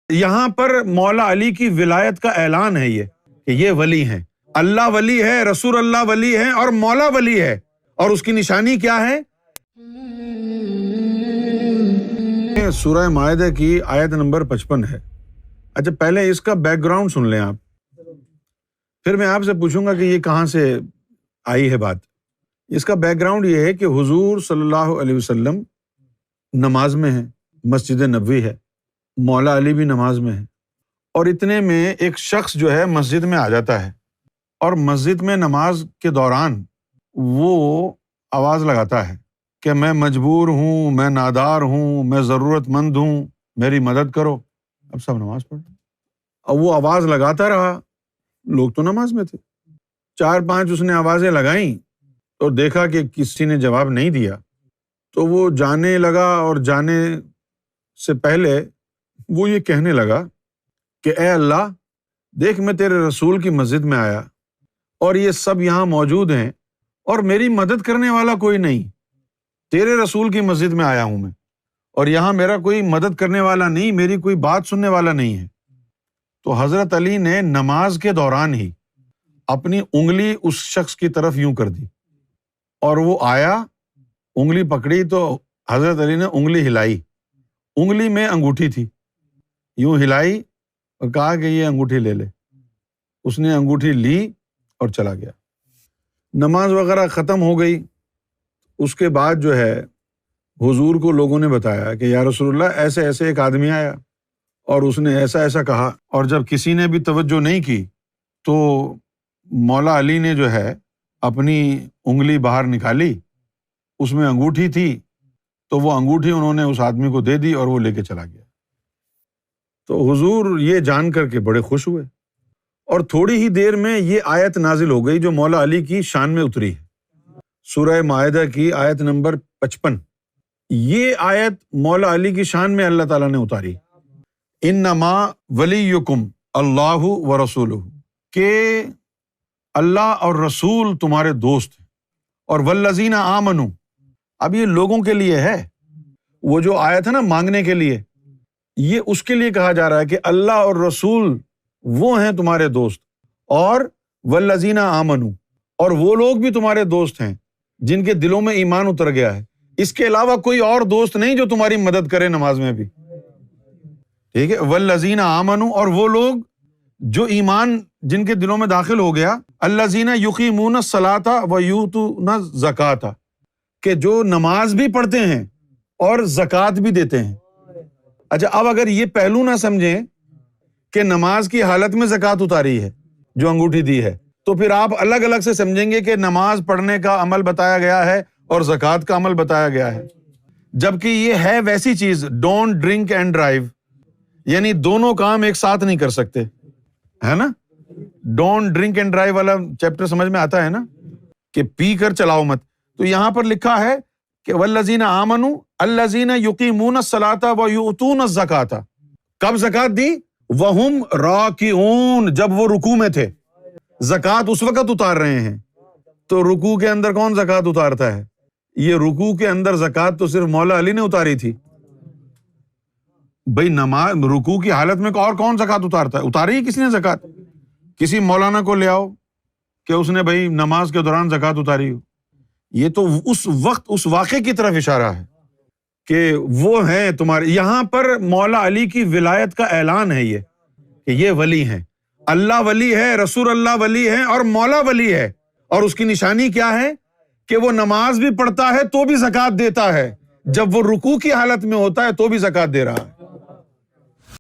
یہاں پر مولا علی کی ولایت کا اعلان ہے یہ کہ یہ ولی ہیں، اللہ ولی ہے، رسول اللہ ولی ہے اور مولا ولی ہے، اور اس کی نشانی کیا ہے؟ سورہ مائدہ کی آیت نمبر 55 ہے۔ اچھا پہلے اس کا بیک گراؤنڈ سن لیں آپ، پھر میں آپ سے پوچھوں گا کہ یہ کہاں سے آئی ہے بات۔ اس کا بیک گراؤنڈ یہ ہے کہ حضور صلی اللہ علیہ وسلم نماز میں ہیں، مسجد نبوی ہے، مولا علی بھی نماز میں ہے، اور اتنے میں ایک شخص جو ہے مسجد میں آ جاتا ہے، اور مسجد میں نماز کے دوران وہ آواز لگاتا ہے کہ میں مجبور ہوں، میں نادار ہوں، میں ضرورت مند ہوں، میری مدد کرو۔ اب سب نماز پڑھ رہے ہیں، اب وہ آواز لگاتا رہا، لوگ تو نماز میں تھے، 4-5 اس نے آوازیں لگائیں تو دیکھا کہ کسی نے جواب نہیں دیا، تو وہ جانے لگا، اور جانے سے پہلے وہ یہ کہنے لگا کہ اے اللہ، دیکھ میں تیرے رسول کی مسجد میں آیا اور یہ سب یہاں موجود ہیں اور میری مدد کرنے والا کوئی نہیں، تیرے رسول کی مسجد میں آیا ہوں میں، اور یہاں میرا کوئی مدد کرنے والا نہیں، میری کوئی بات سننے والا نہیں ہے۔ تو حضرت علی نے نماز کے دوران ہی اپنی انگلی اس شخص کی طرف یوں کر دی، اور وہ آیا، انگلی پکڑی تو حضرت علی نے انگلی ہلائی، انگلی میں انگوٹھی تھی، یوں ہلائی اور کہا کہ یہ انگوٹھی لے لے۔ اس نے انگوٹھی لی اور چلا گیا۔ نماز وغیرہ ختم ہو گئی۔ اس کے بعد جو ہے حضور کو لوگوں نے بتایا کہ یا رسول اللہ، ایسے ایسے ایک آدمی آیا اور اس نے ایسا ایسا کہا، اور جب کسی نے بھی توجہ نہیں کی تو مولا علی نے جو ہے اپنی انگلی باہر نکالی، اس میں انگوٹھی تھی، تو وہ انگوٹھی انہوں نے اس آدمی کو دے دی اور وہ لے کے چلا گیا۔ تو حضور یہ جان کر کے بڑے خوش ہوئے، اور تھوڑی ہی دیر میں یہ آیت نازل ہو گئی جو مولا علی کی شان میں اتری ہے، سورہ مائدہ کی آیت نمبر 55۔ یہ آیت مولا علی کی شان میں اللہ تعالیٰ نے اتاری، انما ولیکم اللہ ورسولہ، کہ اللہ اور رسول تمہارے دوست ہیں، اور والذین آمنوا، اب یہ لوگوں کے لیے ہے، وہ جو آیت ہے نا مانگنے کے لیے، یہ اس کے لیے کہا جا رہا ہے کہ اللہ اور رسول وہ ہیں تمہارے دوست، اور والذین آمنوا، اور وہ لوگ بھی تمہارے دوست ہیں جن کے دلوں میں ایمان اتر گیا ہے۔ اس کے علاوہ کوئی اور دوست نہیں جو تمہاری مدد کرے نماز میں بھی، ٹھیک ہے۔ والذین آمنوا، اور وہ لوگ جو ایمان جن کے دلوں میں داخل ہو گیا، الذین یقیمون الصلاۃ ویؤتون الزکاۃ، کہ جو نماز بھی پڑھتے ہیں اور زکوٰۃ بھی دیتے ہیں۔ اچھا اب اگر یہ پہلو نہ سمجھیں کہ نماز کی حالت میں زکوٰۃ اتاری ہے جو انگوٹھی دی ہے، تو پھر آپ الگ الگ سے سمجھیں گے کہ نماز پڑھنے کا عمل بتایا گیا ہے اور زکوٰۃ کا عمل بتایا گیا ہے، جبکہ یہ ہے ویسی چیز ڈونٹ ڈرنک اینڈ ڈرائیو، یعنی دونوں کام ایک ساتھ نہیں کر سکتے، ہے نا۔ ڈونٹ ڈرنک اینڈ ڈرائیو والا چیپٹر سمجھ میں آتا ہے نا، کہ پی کر چلاؤ مت۔ تو یہاں پر لکھا ہے کہ والذین آمنوا الذین یقیمون الصلاۃ ویؤتون الزکاۃ، کب زکوٰۃ دی؟ وہم راکعون، جب وہ رکوع میں تھے۔ زکوٰۃ اس وقت اتار رہے ہیں، تو رکوع کے اندر کون زکوٰۃ اتارتا ہے؟ یہ رکوع کے اندر زکوٰۃ تو صرف مولا علی نے اتاری تھی بھائی، نماز رکوع کی حالت میں اور کون زکوٰۃ اتارتا ہے؟ اتاری کس نے زکوٰۃ؟ کسی مولانا کو لے آؤ کہ اس نے بھائی نماز کے دوران زکوٰۃ اتاری ہو۔ یہ تو اس وقت اس واقعے کی طرف اشارہ ہے کہ وہ ہیں تمہارے۔ یہاں پر مولا علی کی ولایت کا اعلان ہے یہ کہ یہ ولی ہیں، اللہ ولی ہے، رسول اللہ ولی ہے اور مولا ولی ہے، اور اس کی نشانی کیا ہے کہ وہ نماز بھی پڑھتا ہے تو بھی زکوٰۃ دیتا ہے، جب وہ رکوع کی حالت میں ہوتا ہے تو بھی زکوٰۃ دے رہا ہے۔